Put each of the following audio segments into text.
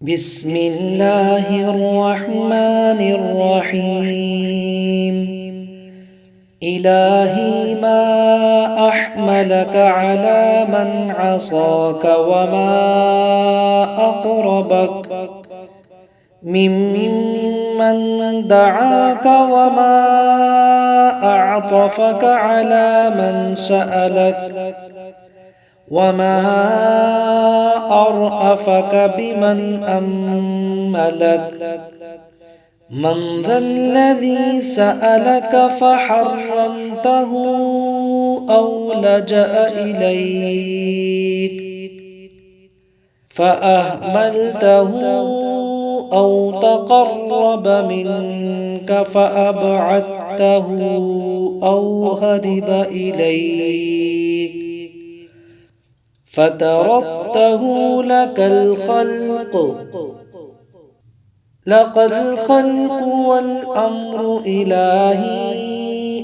بسم الله الرحمن الرحيم. إلهي ما أحملك على من عصاك وما أقربك ممن دعاك وما أعطفك على من سألك وما أرأفك بمن أملك. من ذا الذي سألك فحرمته أو لجأ إليك فأهملته أو تقرب منك فأبعدته أو هرب إليك فتركته لك الخلق. لقد الخلق والأمر إلهي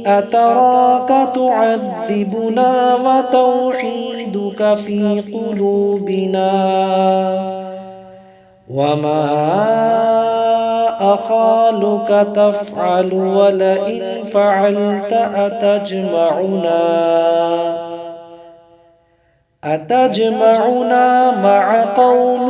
أتراك تعذبنا وتوحيدك في قلوبنا وما أخالك تفعل ولئن فعلت أتجمعنا مع قوم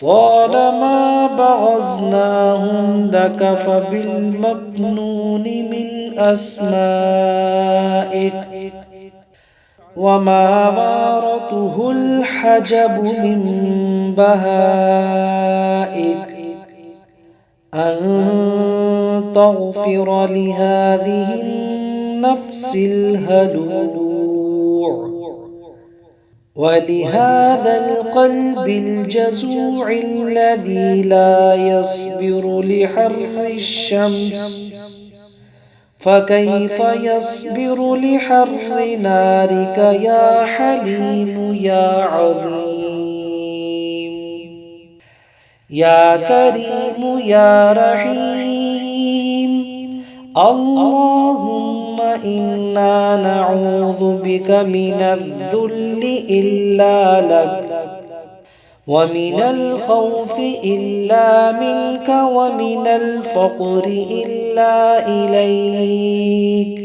طالما بغزناهم لك فبالمكنون من أسمائك وما بارته الحجب من بهائك أن تغفر لهذه النفس الهلوع ولهذا القلب الجزوع الذي لا يصبر لحر الشمس فكيف يصبر لحر نارك يا حليم يا عظيم يا كريم يا رحيم. اللهم إنا نعوذ بك من الذل إلا لك ومن الخوف إلا منك ومن الفقر إلا إليك.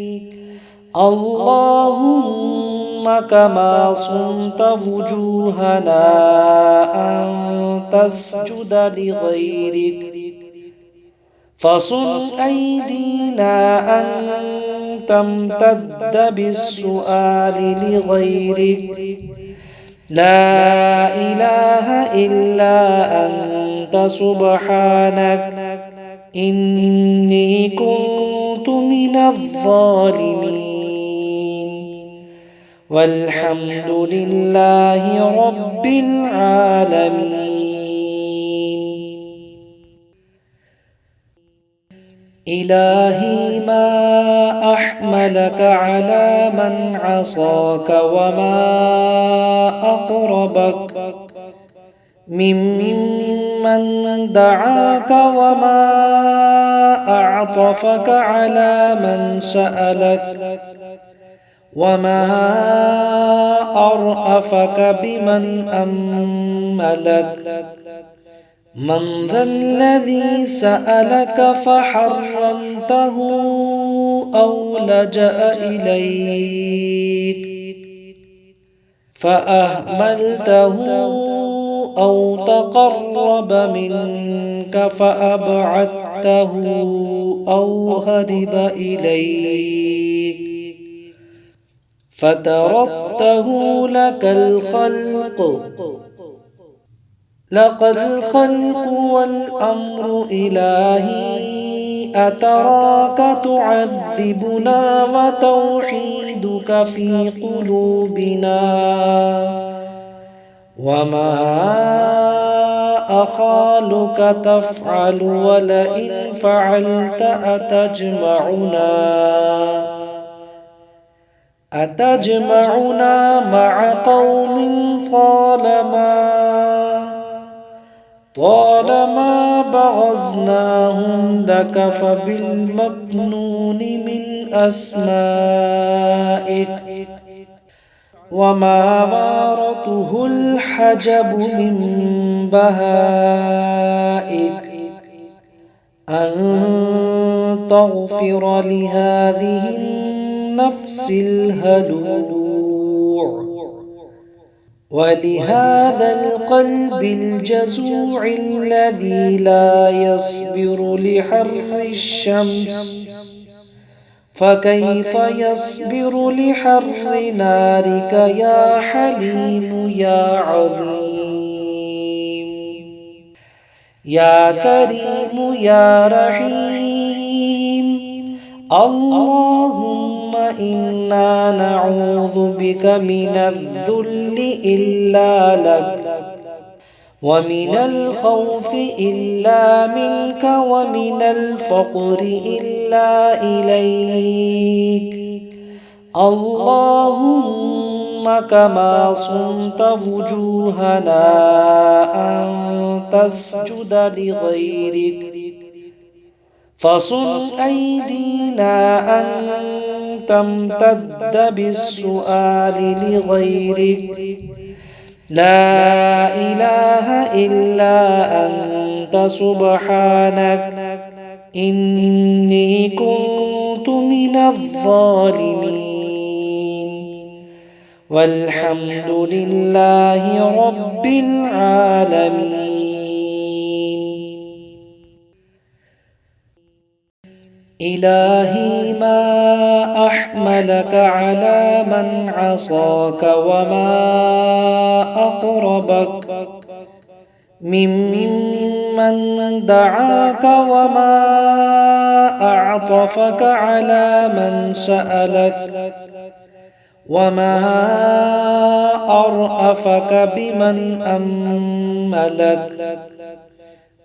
اللهم كما صنت وجوهنا أن تسجد لغيرك فصن أيدينا أن تمتد بالسؤال لغيرك. لا إله إلا أنت سبحانك إني كنت من الظالمين والحمد لله رب العالمين. إلهي ما أحملك على من عصاك وما أقربك ممن دعاك وما أعطفك على من سألك وما أرأفك بمن أملك. من ذا الذي سألك فحرمته أو لجأ إليك فأهملته أو تقرب منك فأبعدته أو هرب إليك فتركته لك الخلق. لقد الخلق والأمر إلهي أتراك تعذبنا وتوحيدك في قلوبنا وما أخالك تفعل ولئن فعلت أتجمعنا مع قوم طالما بغزناهم لك فبالمكنون من أسمائك وما وارته الحجب من بهائك أن تغفر لهذه النفس الهلوع ولهذا القلب الجزوع الذي لا يصبر لحر الشمس فكيف يصبر لحر نارك يا حليم يا عظيم يا كريم يا رحيم اللهم إنا نعوذ بك من الذل إلا لك ومن الخوف إلا منك ومن الفقر إلا إليك اللهم كما صنت وجوهنا أن تسجد لغيرك فصن أيدينا أن تمتد بالسؤال لغيرك لا إله إلا أنت سبحانك إني كنت من الظالمين والحمد لله رب العالمين. إلهي ما أحملك على من عصاك وما أقربك ممن دعاك وما أعطفك على من سألك وما أرأفك بمن أملك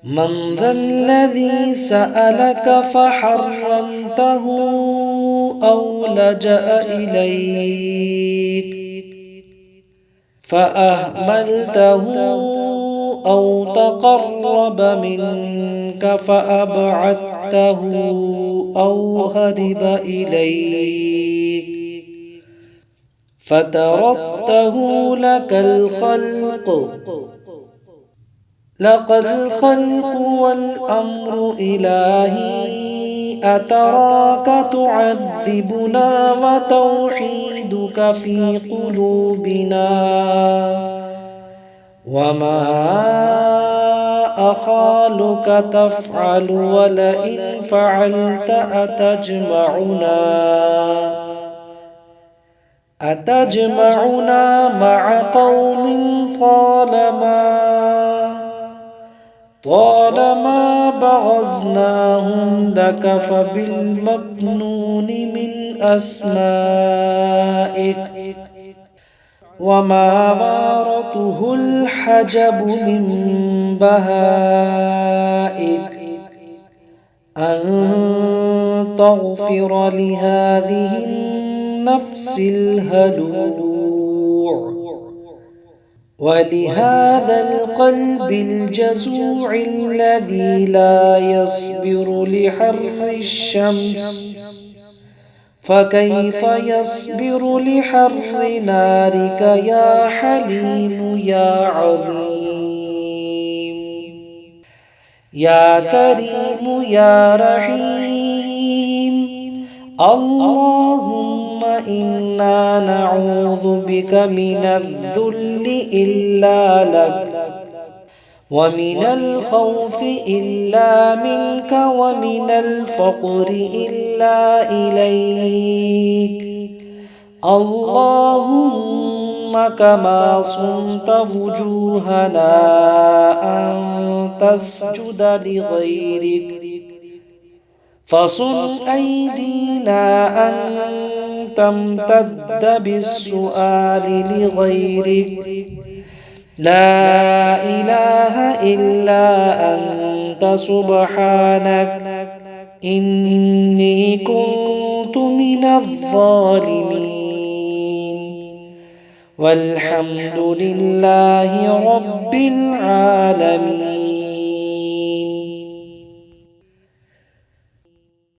من ذا الذي سألك فحرمته أو لجأ إليك فأهملته أو تقرب منك فأبعدته أو هرب إليك فتركته لك الخلق لقد الخلق والأمر إلهي أتراك تعذبنا وتوحيدك في قلوبنا وما أخالك تفعل ولئن فعلت أتجمعنا مع قوم طالما بغزناهم لك فبالمكنون من أسمائك وما وارته الحجب من بهائك أن تغفر لهذه النفس الهلوع ولهذا القلب الجزوع الذي لا يصبر لحر الشمس فكيف يصبر لحر نارك يا حليم يا عظيم يا كريم يا رحيم اللهم إنا نعوذ بك من الذل إلا لك ومن الخوف إلا منك ومن الفقر إلا إليك اللهم كما صنت وجوهنا أن تسجد لغيرك فصن أيدينا أن تمتد بالسؤال لغيرك لا إله إلا أنت سبحانك إني كنت من الظالمين والحمد لله رب العالمين.